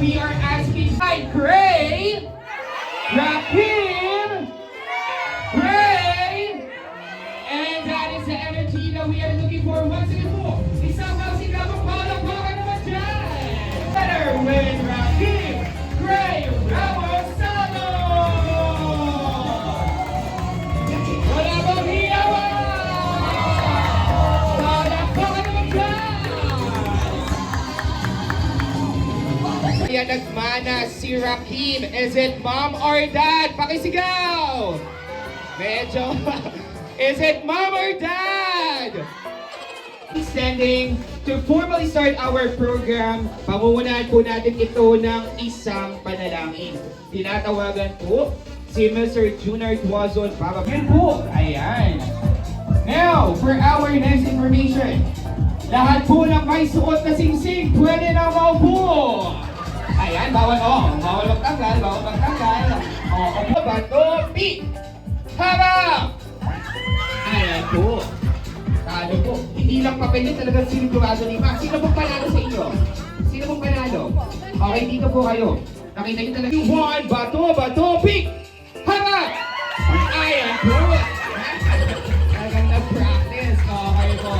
we are asking by Gray, Rakim, Gray, and that is the energy that we are looking for once again po. Isang masigla mo palakpakan naman dyan. Better with Rakim, Gray, Ramos, Salo! Wala bang hiyawan? Palakpakan naman dyan! Kaya nagmana si Rakim. Is it mom or dad? Pakisigaw! Medyo... Is it mom or dad? Standing to formally start our program, pangungunahan po natin ito ng isang panalangin. Tinatawagan po si Mr. Junior Tuazon. Yan po, ayan. Now, for our next information, lahat po ng may suot na singsing, pwede na maupo. Ayan, bawal magtanggal, opo ba ito? Pick! Habang! Ayan po. Talo po. Hindi lang papel yun, talagang sinigurado ni Ma. Sino pong panalo sa inyo? Sino pong panalo? Okay, dito po kayo. Nakita nyo talaga yung one, bato, pick! Habang! Ayan po. Talagang na-practice. Okay po.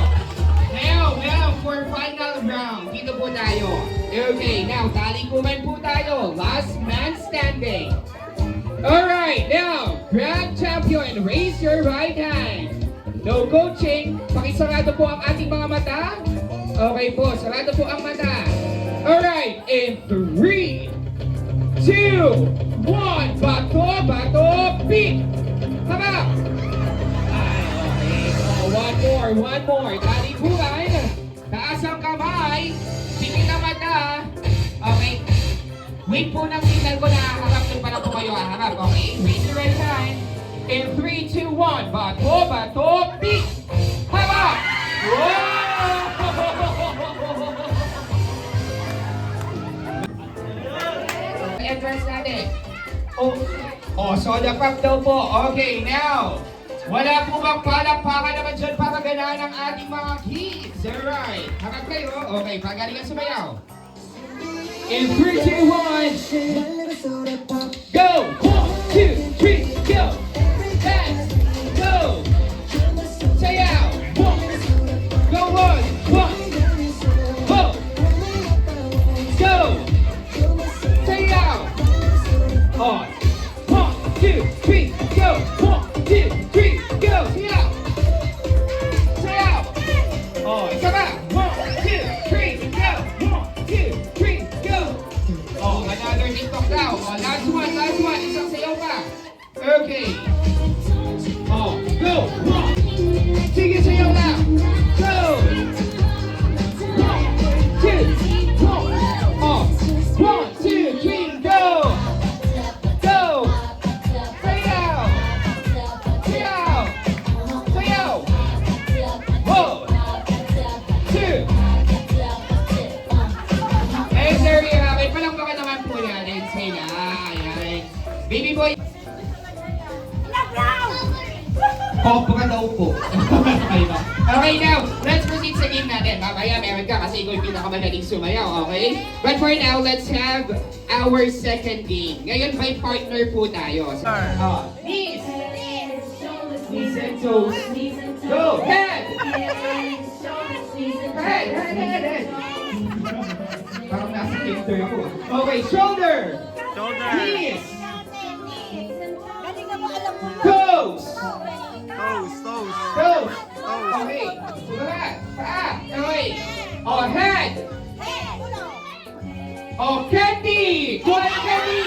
Now, for final round, dito po tayo. Okay, now, talikuman po tayo. Last man standing. Alright, now, grand champion, raise your right hand. No coaching, pakisarado po ang ating mga mata. Okay po, sarado po ang mata. Alright, in 3, 2, 1, bato, pick! Haba! Okay, so one more. Talikuran, taas ang kamay, tingin na mata. Okay. Wait po ng signal ko na haharap din pala po kayo haharap, okay? Raise your right hand. In 3, 2, 1. Bato, pick! Haba! Wow! Entrance natin. Soda pop daw po. Okay, now. Wala po bang palakpakan naman dyan para ganahan ang ating mga kids? Alright. Harap kayo. Okay, pagalingan sumayaw. In 3, 2, 1, go! 1, 2, 3, go! Dance, go! Sayaw! 1, go 1, go! Go! Sayaw! 1, 2, 3, go! 1, 2, 3, go! Sayaw! Sayaw! Isa ba? 1, 2, 3, go! 1, 2, 3, go! Another TikTok daw. Last one. Isang sayaw pa. Okay. Go! Sige, sayaw na! Go! 1, 2, 1, 2, 3, go! Go! Sayaw! Sayaw! 1, 2, sir, may palangpakan naman po natin sila. Ayan. Baby boy. Popra daw po. Okay, now, let's proceed sa game natin. Mamaya meron ka kasi ikaw yung pinakamadaling sumayaw, okay? But for now, let's have our second game. Ngayon, by partner po tayo. Knees! Knees and toes. Go! Head! Head! Parang nasa kinder ako. Okay, shoulder! Knees! Toes! Toes! Okay. Paa! Okay. Head! Candy! Candy!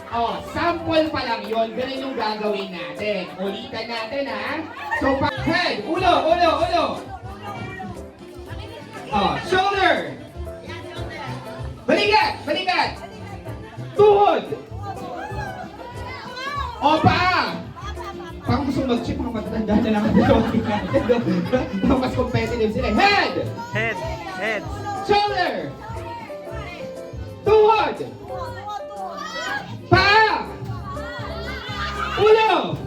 Ayun. Sample pa lang yun. Ganun yung gagawin natin. Ulitan natin, ha? So, head! Ulo! Shoulder! Balikat! Tuhod! Paa! Parang gusto mag-chip, mga matatanda na lang ang bulotin natin. Mas competitive sila. Head! Shoulder! Tuhod! Paa! Ulo!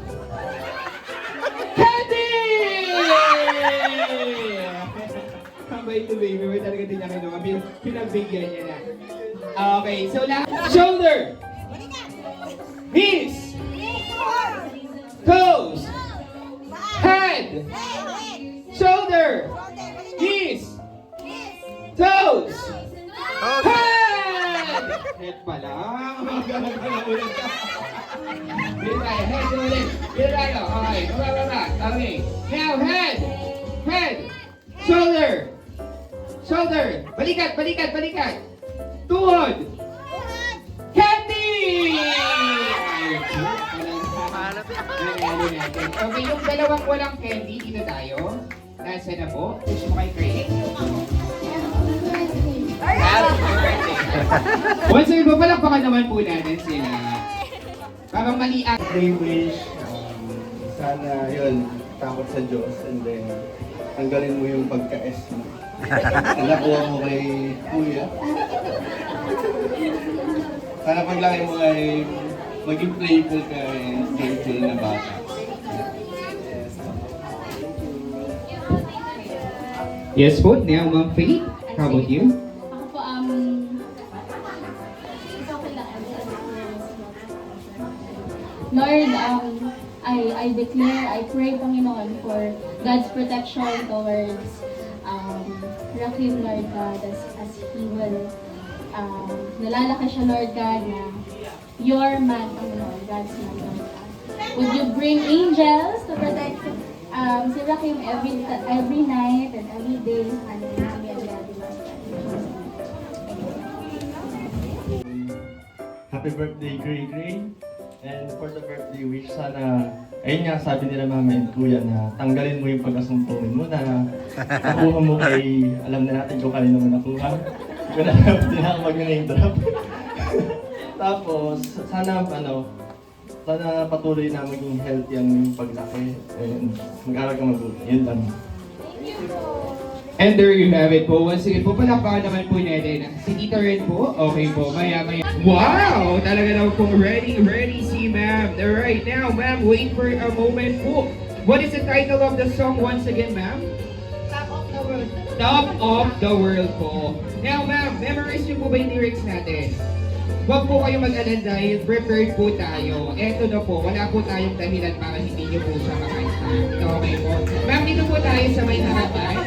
Candy! Sabay baby boy talaga din niya kinuha. Pinagbigyan niya na. Okay, so shoulder. Knees. Toes. Head. Shoulder. Knees. Toes. Head. Head pala. Ulit ka. Dito tayo. Head ulit. Dito tayo. Okay. Baba. Okay. Now head. Head. Shoulder. Shoulder. Balikat. Tuhod. Candy! Okay, yung dalawang walang candy, dito tayo. Nasa na po? Gusto mo kay Craig? Happy birthday! Once again, papalakpakan naman po natin sila. Parang mali ang... Pray wish, sana yun, takot sa Diyos, and then tanggalin mo yung pagka-S mo. Nakuha mo kay Kuya. Sana paglaki mo ay maging playful ka and skillful na bata. Yes po, now Ma'am Faith. How about you? Ako po, okay lang. Lord, I declare, I pray, Panginoon, for God's protection towards Rakim, Lord God, as he will, nalalaki siya, Lord God, na your man, Panginoon, God's man, Lord God. Would you bring angels to protect si Rakim every night and every day, and kami and Daddy, Lord God. Happy birthday, Gray. And for the birthday wish, sana, ayun nga, sabi nila Mama and Kuya na tanggalin mo yung pagkasumpungin mo na nakuha mo kay, alam na natin kung kanino mo nakuha. Hindi na ako mag-name drop. Tapos, sana patuloy na maging healthy ang paglaki and mag-aral ka mabuti. Yun lang. And there you have it po. Once again po, palakpakan naman po natin. Si Tita Red po, okay po, maya. Wow! Talaga naman po, ready si ma'am. Alright, now ma'am, wait for a moment po. What is the title of the song once again, ma'am? Top of the world. Top of the World po. Now ma'am, memorize niyo po ba yung lyrics natin? Huwag po kayo mag-alala dahil prepared po tayo. Eto na po, wala po tayong dahilan para hindi niyo po siya makanta. Okay po. Ma'am, dito po tayo sa may harapan.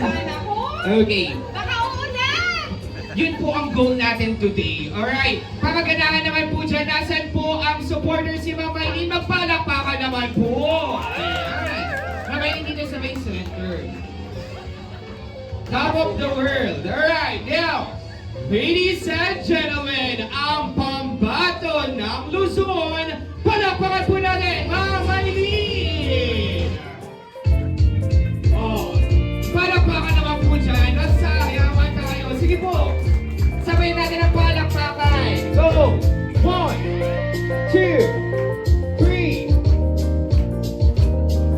Okay. Baka una! Yun po ang goal natin today. Alright. Papaganahan naman po dyan. Nasaan po ang supporters si Ma'am Maylene? Magpalakpakan naman po. Ayan. Ma'am Maylene dito sa may center. Top of the world. Alright. Now, ladies and gentlemen, ang pambato ng Luzon, palakpakan po natin, Ma'am Maylene! Oh, palakpakan naman po dyan. Nasayaman tayo. Sige po, sabayin natin ang palakpakan. Go! 1, 2, 3.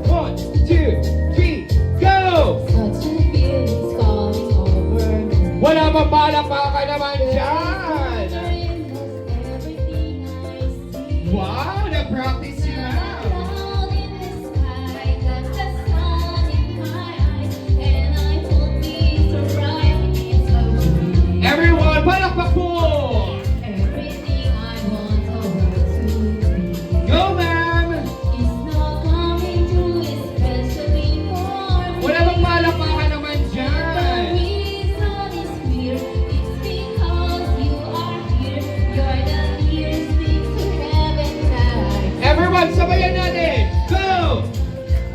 1, 2, 3, go! Such a feeling's calling over me. Wala pa palakpakan naman dyan! Everything I see. Wow, nag-practice si Ma'am. Cloud in the sky, got the sun in my eyes, and I hold me so bright, it's so true. Everyone, palakpak po! Everything I want the world to be Go, ma'am! is not coming true, especially for me. Wala bang palakpakan naman The dyan? reason is clear, it's because you are here. You're the ear, speak to heaven tonight. Everyone, sabayan natin! Go!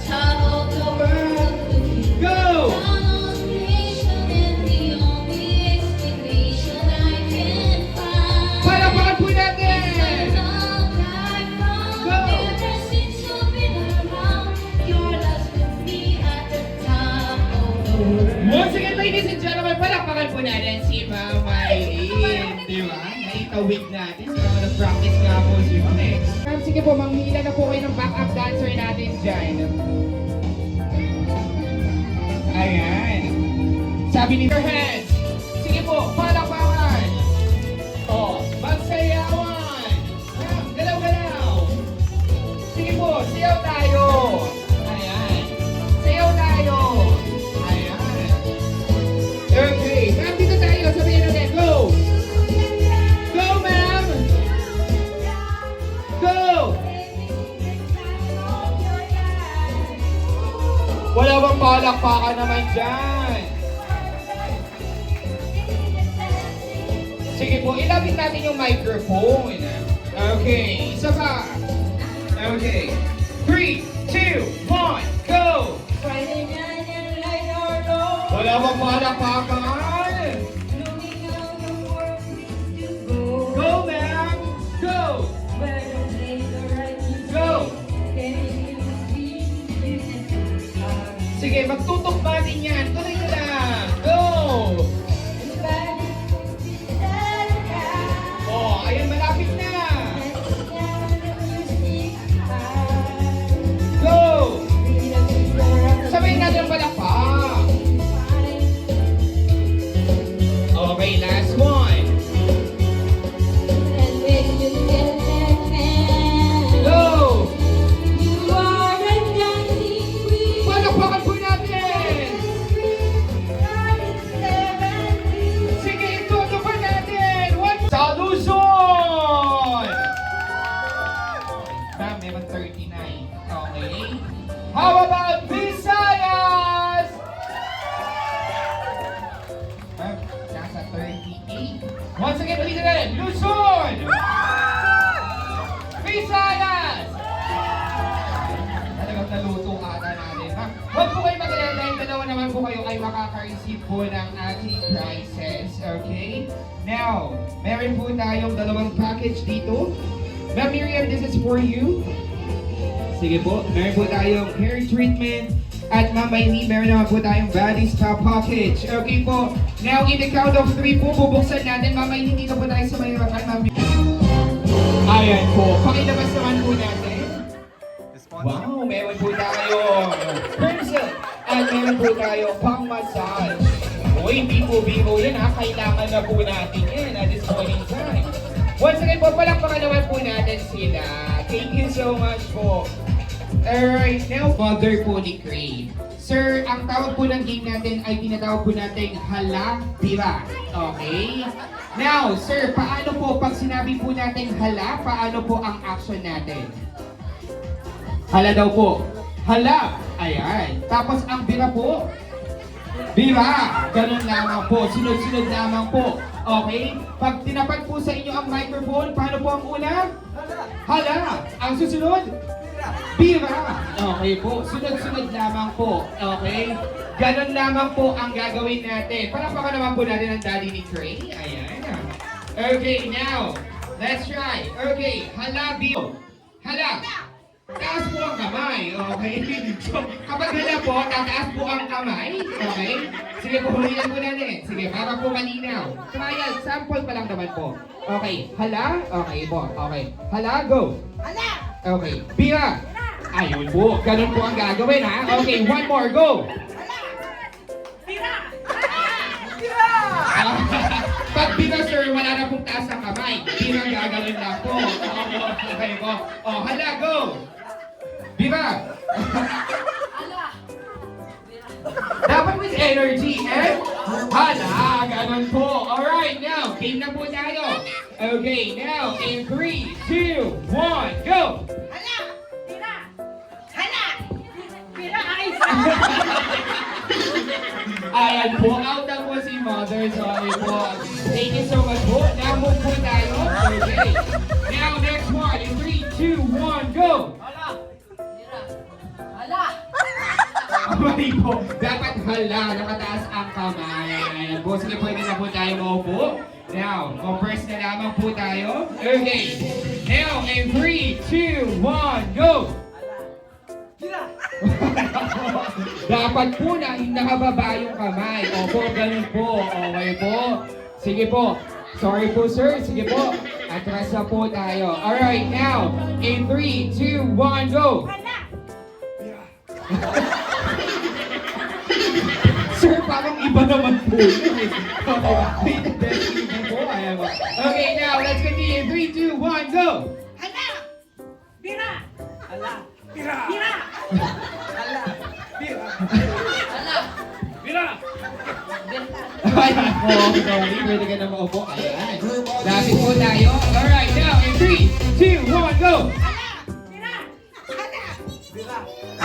Top of the world, looking Go! down on creation, and the only explanation I can find. Palakpakan po natin! Love right from Go! ever since you've been around. Your love puts me at the top of the world. Once again, ladies and gentlemen, palakpakan po natin si Ma'am Maylene. Di ba? Naitawid natin. Parang nag-practice nga po si Ma'am eh. Ma'am, sige po, manghila na po kayo ng backup dancer natin dyan. Ayan. Sabi ni your hands. Sige po, palakpakan. O, magsayawan. Ma'am, galaw-galaw. Sige po, sayaw tayo. Ayan. Sayaw tayo. Ayan. Okay. palakpakan naman dyan. Sige po, ilapit natin yung microphone. Okay, isa pa. Okay. 3, 2, 1, go! Friday night and light our door. Wala bang palakpakan? Looking out the world needs to go. Go, ma'am! Go! Where the days are right to Go! Can you see this heart? Sige, magtutok natin yan. Tuloy na lang. Go! Everybody is sad guy. Oh, ayun, malapit na. Let's down the music high. Go! Read a picture of the Sabayin natin ang palakpak. Okay, last one. And when you get there, man, Go! you are a dancing queen. Palakpakan po natin. God is seven to Sige, ituto pa natin. One more. Sa Luzon! Ma'am, meron 39. Okay. How about Visayas? Ma'am, nasa 38. Once again, ulit na rin. Luzon! Visayas! Talagang naluto ata natin, ha? Huwag po kayo mag-alala dahil dalawa naman po kayo ay makaka-receive po ng ating prizes, okay? Now, meron po tayong dalawang package dito. Ma'am Miriam, this is for you. Sige po, meron po tayong hair treatment. At Ma'am Maylene, meron naman po tayong body spa package. Okay po, now in the count of 3 po, bubuksan natin. Ma'am Maylene, dito po tayo sa may harapan, Ma'am. Ayan po, pakilabas naman po natin. Wow, meron po tayong pencil at meron po tayong pang-massage. O, hindi po biro yan ha, kailangan na po natin yan at this point in time. Once again po, palakpakan naman po natin sila. Thank you so much po. Alright, now, father po ni Craig. Sir, ang tawag po ng game natin ay tinatawag po natin hala, bira. Okay? Now, sir, paano po pag sinabi po natin hala, paano po ang action natin? Hala daw po. Hala. Ayan. Tapos ang bira po. Bira. Ganun lamang po. Sunod-sunod lamang po. Okay? Pag tinapat po sa inyo ang microphone, paano po ang una? Hala. Ang susunod? Bira. Okay po. Sunod-sunod lamang po. Okay? Ganun lamang po ang gagawin natin. Palakpakan naman po natin ang daddy ni Trey. Ayan. Okay, now. Let's try. Okay. Hala, Bio. Hala. Taas po ang kamay, okay? So, kapag hala po, tataas po ang kamay, okay? Sige po, hulihan po natin. Sige, para po malinaw. Trial, sample pa lang naman po. Okay, hala, okay po, okay. Hala, go. Hala! Okay, bira. Ayun po, ganun po ang gagawin ha. Okay, one more, go. Pag bira, sir, wala na pong taas ang kamay. Bira, gagawin lang po. Okay po. Oh, hala, go. Bira. Dapat with energy, eh? Hala, ganun po. Alright, now, game na po tayo. Okay, now, in 3, 2, 1, go! Hala! Tira! Hala! Tira! Ay! Ayan po, out na po si Mother. Sorry po. Thank you so much po. Now, move po tayo. Okay. Now, next one. In 3, 2, 1, go! Hala! Mali po. Dapat hala, nakataas ang kamay. Ayan po. Sige, pwede na po tayo maupo. Now, compress na lamang po tayo. Okay. Now, in 3, 2, 1, go! Dapat po na nakababa yung kamay. Opo, ganun po. Okay po. Sige po. Sorry po, sir. Sige po. Atras na po tayo. Alright, now, in 3, 2, 1, go! Sir, parang iba naman po yun eh. Okay, destiny po. Ayan po. Okay, now, let's continue. 3, 2, 1, go! Hala! Tira! Hala! Tira! Tira! Hala! Tira! Hala! Tira! Ayan po. Sorry, pwede ka na maupo. Ayan. Lapit po tayo. Alright, now, in 3, 2, 1, go! Hala! Tira! Hala! Tira!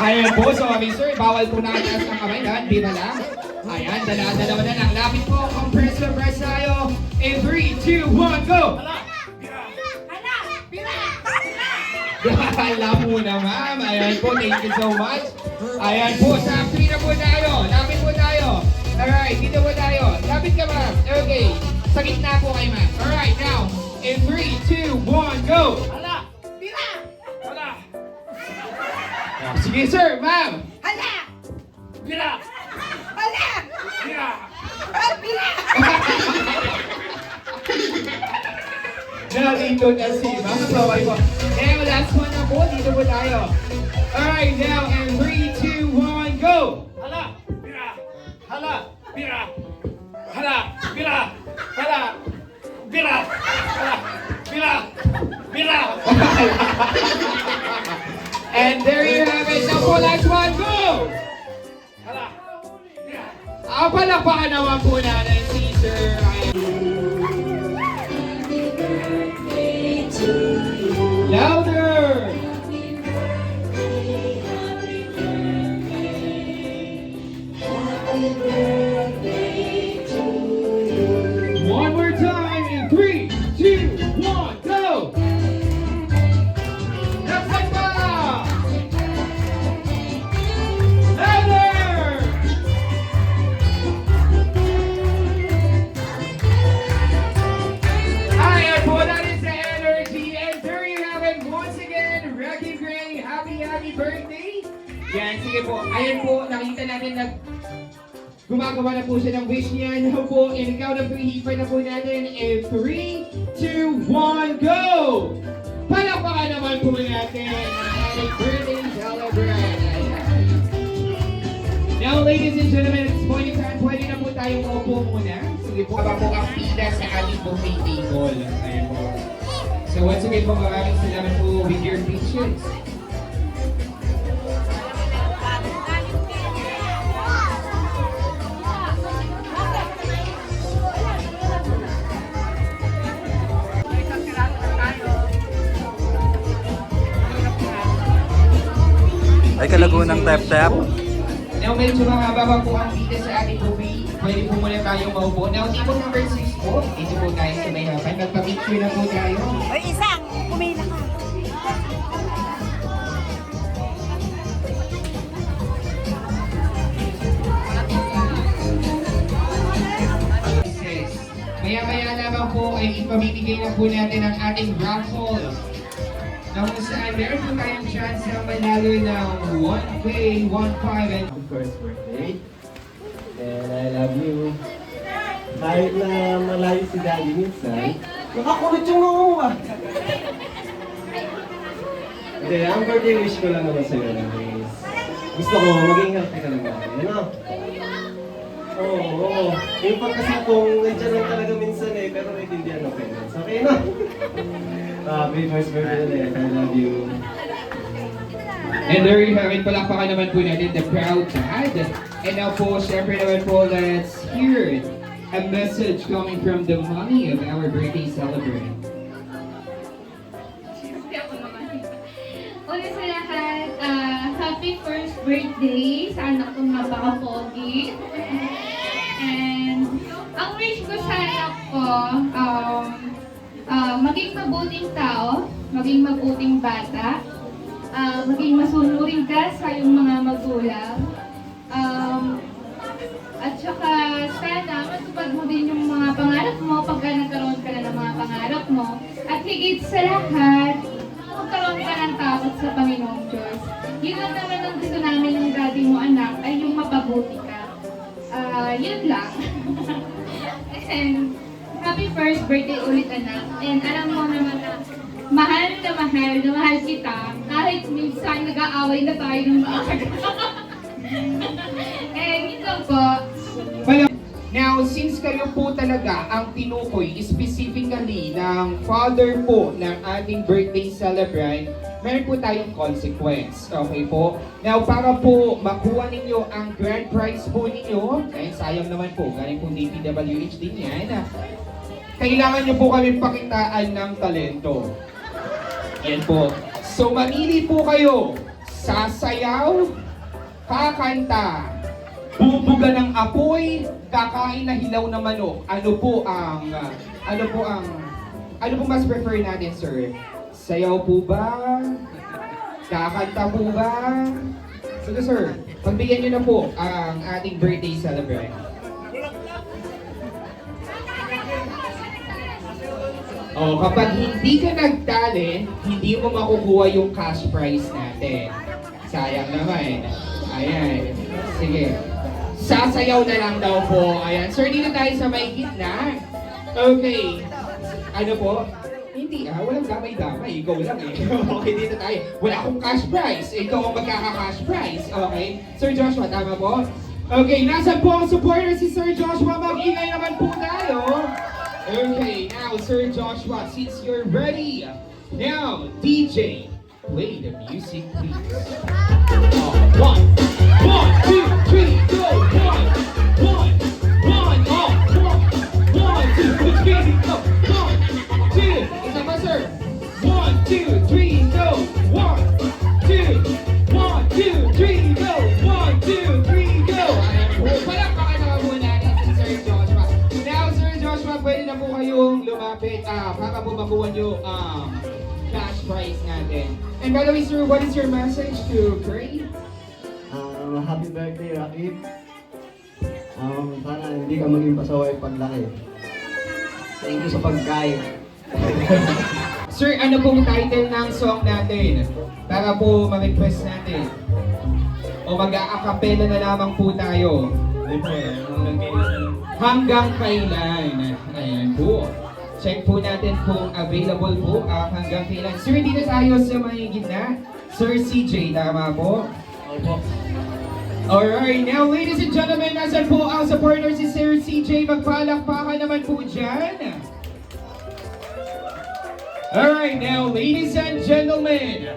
Ayan po, so sir, bawal po nakataas ng kamay na, di ba lang? Ayan, dala-dalawa na lang. Lapit po, compress the press tayo. In 3, 2, 1, go! Hala! Bira! Alam mo na, ma'am. Ayan po, thank you so much. Ayan po, sa 3 na po tayo. Lapit po tayo. Alright, dito po tayo. Lapit ka, ma'am. Okay, sa gitna po kayo, ma'am. Alright, now, in 3, 2, 1, go! Hala! Bira! Hala! Sige, sir, ma'am. Hala! Bira! Hala! Bira! Bira! Nalito na si ma'am. Sabay po. Now, last one na po. Dito po tayo. Alright, now, in 3, 2, 1, go! Hala! Bira! Hala! Bira! Hala! Bira! Hala! Bira! Hala! Bira! Bira! And there you have it. Now po, last one, go! Hala! Bira! Palakpakan naman po natin si Sir Ryan. Louder! One more time in 3, 2, 1, go! Left side pa! Louder! Ayan po, that is the energy. And there you have it once again. Rocky Gray, happy birthday. Yan, sige po. Ayan po, nakita natin na gumagawa na po siya ng wish niya. Now po, in count of 3, hipay na po natin. In 3, 2, 1, go! Palakpakan naman po natin ang ating birthday celebrant. Ayan. Now, ladies and gentlemen, at this point in time, pwede na po tayong maupo muna. Sige po, haba po ang pila sa ating buffet table. Ayan po. So once again po, maraming salamat po with your patience. Ay, kalagunang tap-tap. Now, medyo mahaba pa po ang pila sa ating buffet. Pwede po muna tayong maupo. Now, table number 6 po. Dito po tayo sa may hapon. Magpa-picture na po tayo. Ay, isang! Pumila ka! Maya-maya lamang po ay ipamimigay na po natin ang ating raffle. Na kung saan meron po tayong chance na manalo ng 1K, 1.5 and Of course, birthday. And I love you. Kahit na malayo si Daddy minsan, nakakulit yung noo mo ah. Hindi, ang birthday wish ko lang naman sa'yo is gusto ko maging healthy ka lang natin. Ano? Oo. Yung pag kasi kung nandiyan lang talaga minsan eh, pero naiintindihan okay na. So, okay na. Happy first birthday ulit. I love you. And there you have it, palakpakan naman po natin the proud dad. And now po, syempre naman po, let's hear a message coming from the mommy of our birthday celebrant. Una sa lahat, happy first birthday sa anak kong napaka-pogi. And ang wish ko sa anak ko, maging mabuting tao, maging mabuting bata, maging masunurin ka sa iyong mga magulang. At saka sana matupad mo din yung mga pangarap mo pagka nagkaroon ka na ng mga pangarap mo. At higit sa lahat, magkaroon ka ng takot sa Panginoong Diyos. Yun lang naman ang gusto namin ng daddy mo anak, ay yung mapabuti ka. Yun lang. And happy first birthday ulit anak. And alam mo naman na mahal kita. Kahit minsan nag-aaway na tayo ng maaga. And yun lang po. Now, since kayo po talaga ang tinukoy specifically ng father po ng ating birthday celebrant, meron po tayong consequence. Okay po? Now, para po makuha ninyo ang grand prize po ninyo, ay sayang naman po, galing po DPWH din yan, kailangan nyo po kami pakitaan ng talento. Yan po. So, mamili po kayo sasayaw, kakanta, bubuga ng apoy, kakain na hilaw na manok. Ano po mas prefer natin, sir? Sayaw po ba? Kakanta po ba? Sige, sir, pagbigyan niyo na po ang ating birthday celebrant. Oh, kapag hindi ka nagtalent, hindi mo makukuha yung cash prize natin. Sayang naman. Ayan. Sige. Sasayaw na lang daw po. Ayan. Sir, dito tayo sa may gitna. Okay. Ano po? Hindi walang damay-damay. Ikaw lang eh. Okay, dito tayo. Wala akong cash prize. Ikaw ang magkaka-cash prize. Okay. Sir Joshua, tama po? Okay, nasan po ang supporter si Sir Joshua? Mag-ingay naman po tayo. Okay, now Sir Joshua, since you're ready, now DJ, play the music please. One, two, three, go! One, two, three, go! 1, 2, isa pa sir. 1, 2, 3, go! 1, 2, 1, 2, 3, go! 1, 2, 3, go! Ayan po, palakpakan naman po natin si Sir Joshua. Now, Sir Joshua, pwede na po kayong lumapit para po makuha nyo cash prize natin. And by the way, sir, what is your message to Gray? Happy birthday, Rakib. Sana hindi ka maging pasaway paglaki. Thank you sa pagkain. Sir, ano pong title ng song natin? Para po ma-request natin. O mag-a-acapella na lamang po tayo. Hanggang kailan. Ayan po. Check po natin kung available po hanggang kailan. Sir, dito tayo sa may gitna. Sir CJ, tama po? Opo. Alright, now ladies and gentlemen, nasan po ang supporter si Sir CJ? Magpalakpakan naman po dyan. Alright, now ladies and gentlemen,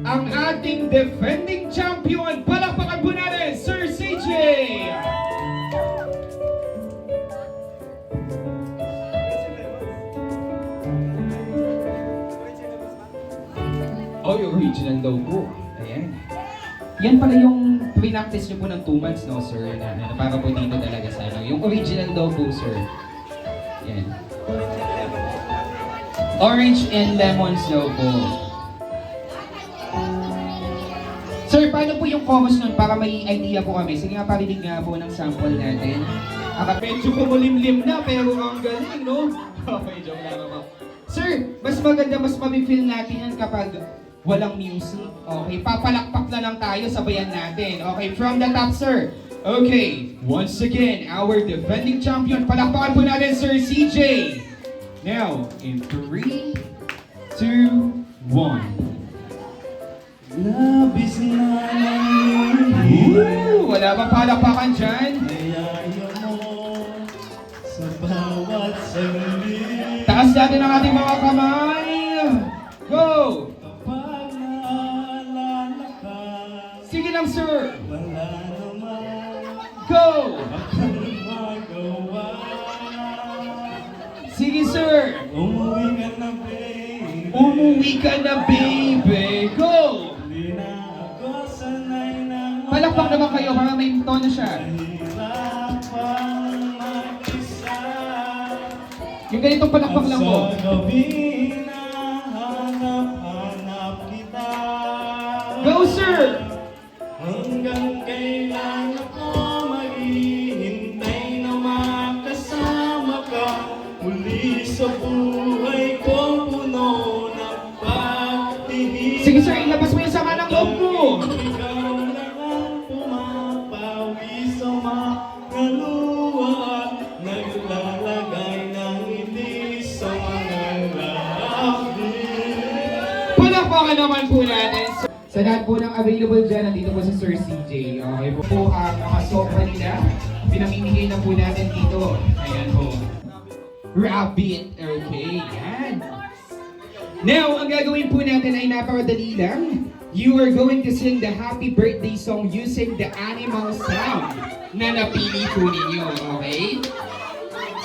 ang ating defending champion, palakpakan po natin, Sir CJ! Oh, yung original daw po. Ayan. Yan pala yung pre-practice nyo po ng 2 months, no, sir? Na para po dito talaga sa ano. Yung original daw po, sir. Yan. Orange and lemons daw po. Sir, paano po yung chorus nun para may idea po kami? Sige nga, parinig nga po ng sample natin. Medyo kumulimlim na, pero ang galing, no? Okay, joke lang ako. Sir, mas maganda, mas mabifeel natin yan kapag walang music. Okay, papalakpak na lang tayo, sabayan natin. Okay, from the top, sir. Okay, once again, our defending champion. Palakpakan po natin, Sir CJ. Now, in 3, 2, 1. Labis na lang Wala bang palakpakan dyan? Ayaya mo sa bawat sandali. Taas natin ang ating mga kamay. Go! Kapag naalala ka, Sige lang, sir. wala naman Go! akong magawa. Sige, sir. Umuwi ka na, babe. Umuwi ka na, baby. Go! Di na ako sanay na Palakpak naman kayo para may tono siya. mahirapang mag-isa. Yung ganitong palakpak lang po. Sa gabi na hanap-hanap kita. Go, sir! Hanggang kailan ako maghihintay na makasama ka. Muli sa buhay ko puno ng pagtihis. Sige, sir. Ilabas mo yung sama ng loob mo. Ikaw lang ang pumapawi sa mga luha. Naglalagay ng ngiti sa mga labi. Palakpakan naman po natin. Sa lahat po ng available dyan, nandito po si Sir CJ. Okay po ang nakasokra nila. Pinamimigay na po natin dito. Ayan po. Rabbit. Okay, yan. Now, ang gagawin po natin ay napakadali lang. You are going to sing the happy birthday song using the animal sound na napili po ninyo. Okay?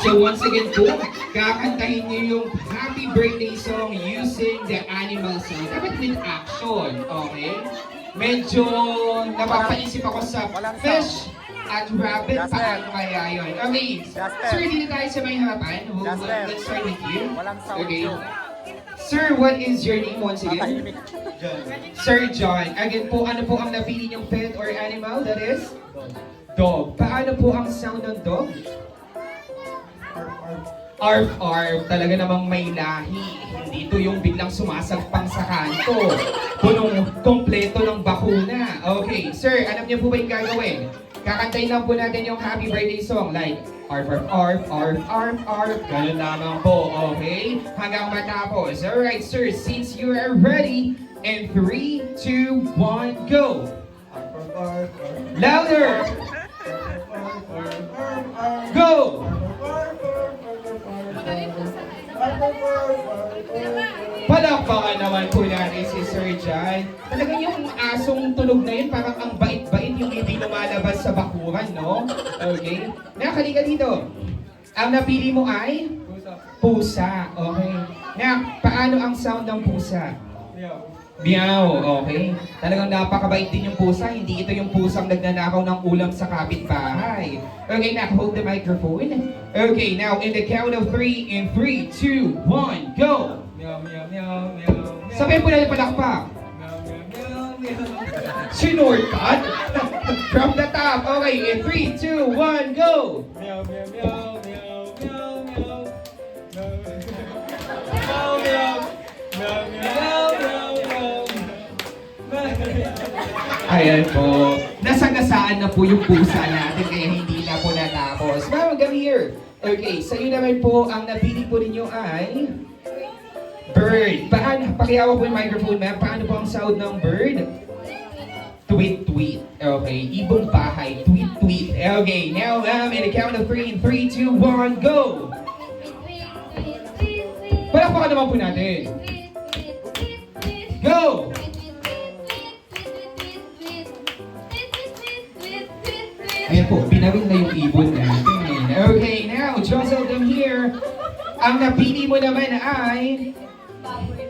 So once again po, kakantahin niyo yung happy birthday song using the animal sound. Dapat with action, okay? medyo napapaisip ako sa fish at rabbit. Paano kaya yun? Okay, sir, dito tayo sa may harapan. Let's start with you. Okay. Sir, what is your name once again? Sir John. Again po, ano po ang napili niyong pet or animal? That is? Dog. Paano po ang sound ng dog? Arf, arf. Talaga namang may lahi. Hindi ito yung biglang sumasagpang sa kanto. Punong kompleto ng bakuna. Okay, sir, alam niyo po ba yung gagawin? Kakantayin lang po natin yung happy birthday song. Like, arf, arf, arf, arf, arf, arf. Ganun lamang po, okay? Hanggang matapos. Alright, sir, since you are ready, in 3, 2, 1, go! Louder! Go! Palakpakan naman po natin si Sir John. Talagang yung asong tunog na yun, parang ang bait-bait yung hindi lumalabas sa bakuran, no? Okay? Nakalika dito. Ang napili mo ay? Pusa. Okay. Na, paano ang sound ng pusa? Meow. Okay. Talagang napakabait din yung pusa. Hindi ito yung pusang nagnanakaw ng ulam sa kapitbahay. Okay, now hold the microphone. Okay, now in the count of 3, in 3, 2, 1, go! Meow, meow, meow, meow, meow. Sabihin po natin palakpak. Meow, meow, meow, meow. Sinorkat? From the top. Okay, in 3, 2, 1, go! Meow, meow, meow, meow, meow, meow. Meow, meow. Meow, meow, meow, meow, meow. Ayan po. Nasagasaan na po yung pusa natin kaya hindi na po natapos. Ma'am, come here. Okay, sa'yo naman po, ang napili po ninyo ay... Bird. Paano? Pakihawak po yung microphone, ma'am. Paano po ang sound ng bird? Tweet, tweet. Okay, ibong bahay. Tweet, tweet. Okay, now, in the count of 3, in 3, 2, 1, go! Palakpakan naman po natin. Go! Ayan po, pinawin na yung ibon natin. Okay, now, Josel, come here. Ang napili mo naman ay...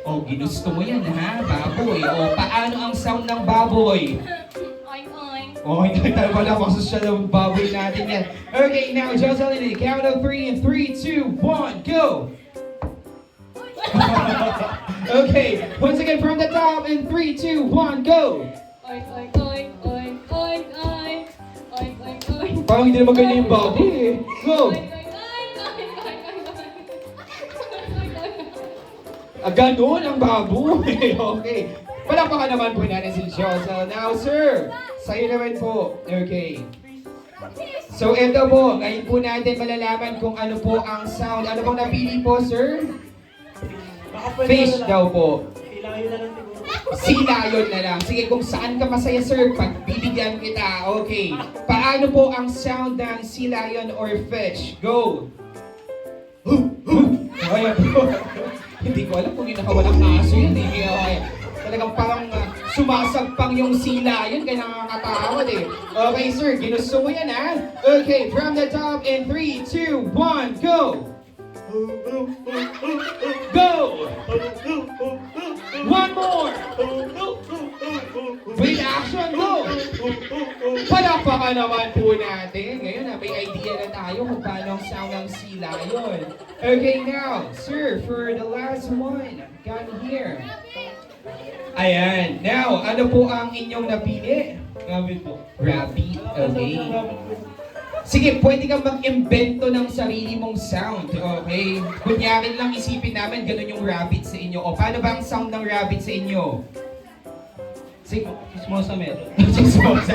Oh, ginusto mo yan, ha? Baboy. Oh, paano ang sound ng baboy? Oink, oink. Oh, hindi tayo pala masosyal ng baboy natin yan. Okay, now, Josel, in the count of 3, in 3, 2, 1, go! Okay, once again from the top, in 3, 2, 1, go! Oink, oink, oink, oink, oink, oink. Oink, oink, oink. Parang hindi naman ganyan yung baboy eh. Go! Oink, oink, oink, oink, oink, oink, oink. Ganun ang baboy. Okay. Palakpakan naman po natin si Josel. Now, sir, sa'yo naman po. Okay. So, ito po. Ngayon po natin malalaman kung ano po ang sound. Ano bang napili po, sir? Fish daw po. Sea lion na lang. Sige, kung saan ka masaya, sir, pagbibigyan kita. Okay. Paano po ang sound ng sea lion or fish? Go! Ayan po. Hindi ko alam kung yung nakawalang aso yun. Okay. Talagang parang sumasagpang yung sea lion, kaya nakakatawad eh. Okay, sir, ginusto mo yan, ha? Okay, from the top in 3, 2, 1, go! Go! One more! With action, go! Palakpakan naman po natin. Ngayon may idea na tayo kung paano ang sound ng sea lion. Okay, now, sir, for the last one, come here. Ayan. Now, ano po ang inyong napili? Rabbit po. Rabbit. Okay. Sige, pwede kang mag-invento ng sarili mong sound, okay? Kunyari lang isipin namin, ganun yung rabbit sa inyo. O, paano ba ang sound ng rabbit sa inyo? Sige, Chismosa meron. chismosa.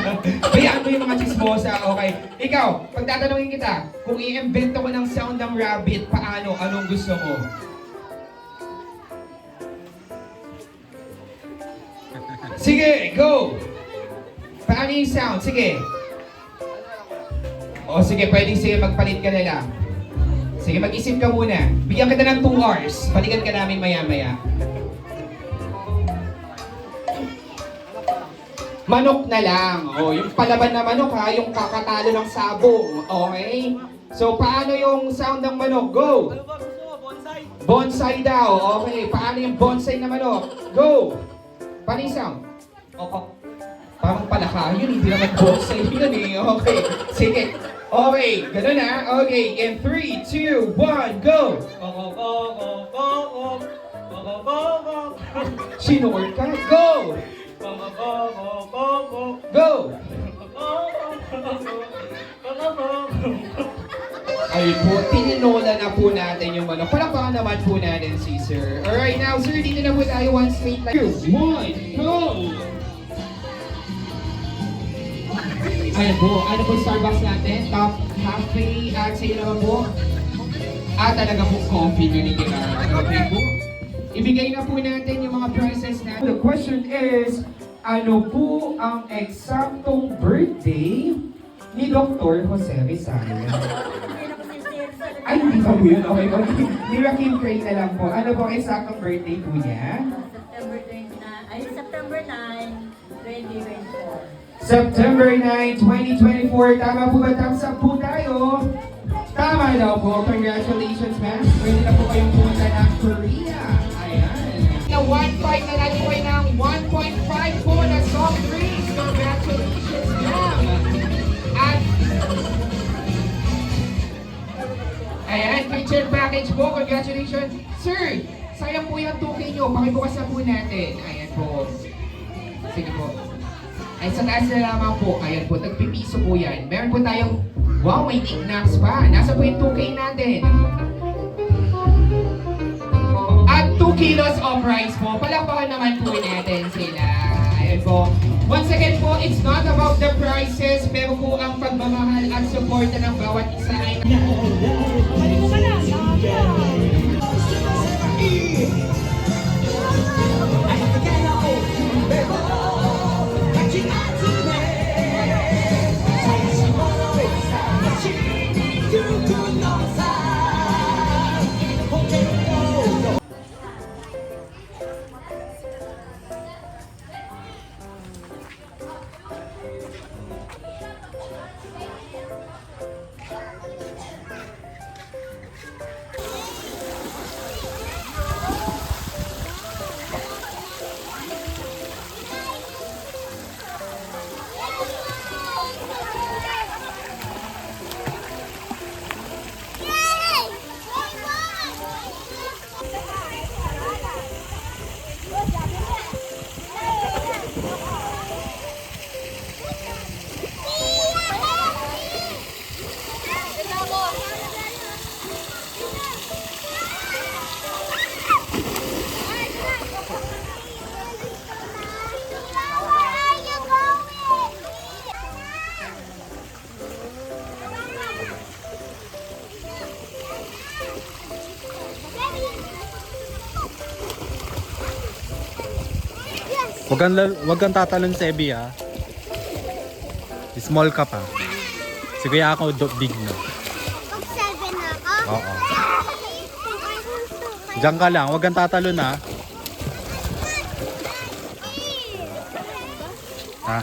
Bayaan mo yung mga chismosa, okay? Ikaw, pag tatanungin kita, kung i-invento ko ng sound ng rabbit, paano? Anong gusto mo? Sige, go! Paano yung sound? Sige. O sige, pwedeng sige magpalit ka na lang. Sige, mag-isip ka muna. Bigyan kita ng 2 hours. Balikan ka namin maya-maya. Manok na lang. O, yung palaban na manok ha, yung kakatalo ng sabong. Okay? So, paano yung sound ng manok? Go! Ano ba gusto mo? Bonsai? Bonsai daw. Okay, paano yung bonsai na manok? Go! Paano yung sound? Okok. Parang palaka yun, hindi naman joke sa yun eh. Okay, sige. Okay, ganun na. Okay, in 3, 2, 1, go! Sinort ka? Go! Go! Ayun po, tininola na po natin yung manok. Palakpakan naman po natin si Sir. Alright, now Sir, dito na po tayo one straight line. 2, 1, go! Ayan po, ano po Starbucks natin? Top cafe at sa'yo naman po. Talaga po coffee yun yung okay po. Ibigay na po natin yung mga prizes natin. The question is, ano po ang eksaktong birthday ni Dr. Jose Rizal? Ay, hindi pa po yun. Okay, okay. Ni Rakim Craig na lang po. Ano po ang eksaktong birthday po niya? September 9, 2024. September 9, 2024. Tama po ba? Thumbs up po tayo. Tama daw po. Congratulations, ma'am. Pwede na po kayong pumunta ng Korea. Ayan. Na 1.5 na natin po ng 1.5 po na soft drinks. Congratulations, ma'am. At ayan, picture package po. Congratulations. Sir, sayang po yung 2K nyo. Pakibukas na po natin. Ayan po. Sige po. Ay, sa taas na lamang po. Ayan po, tagpipiso po yan. Meron po tayong, wow, may knickknacks pa. Nasa po yung 2K natin. At 2 kilos of rice po. Palakpakan naman po natin sila. Ayan po. Once again po, it's not about the prices, pero po ang pagmamahal at suporta ng bawat isa ay... Wag kang tatalon sa Ebi ha. Small ka pa. Si Kuya ako big na. Pag 7 na ako? Oo. Diyan ka lang, wag kang tatalon ha. Ha?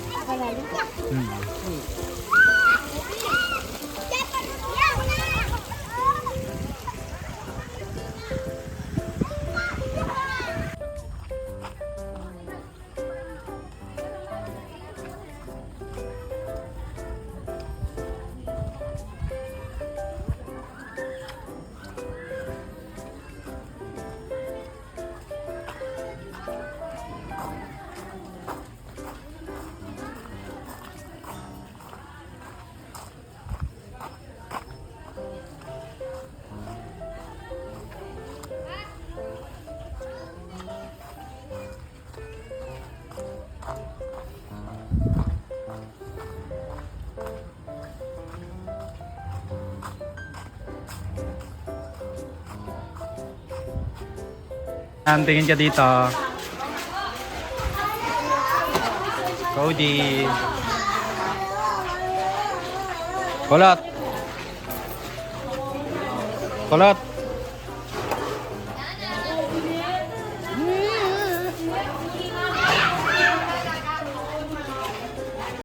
Tingin ka dito. Cody. Kulot. Kulot.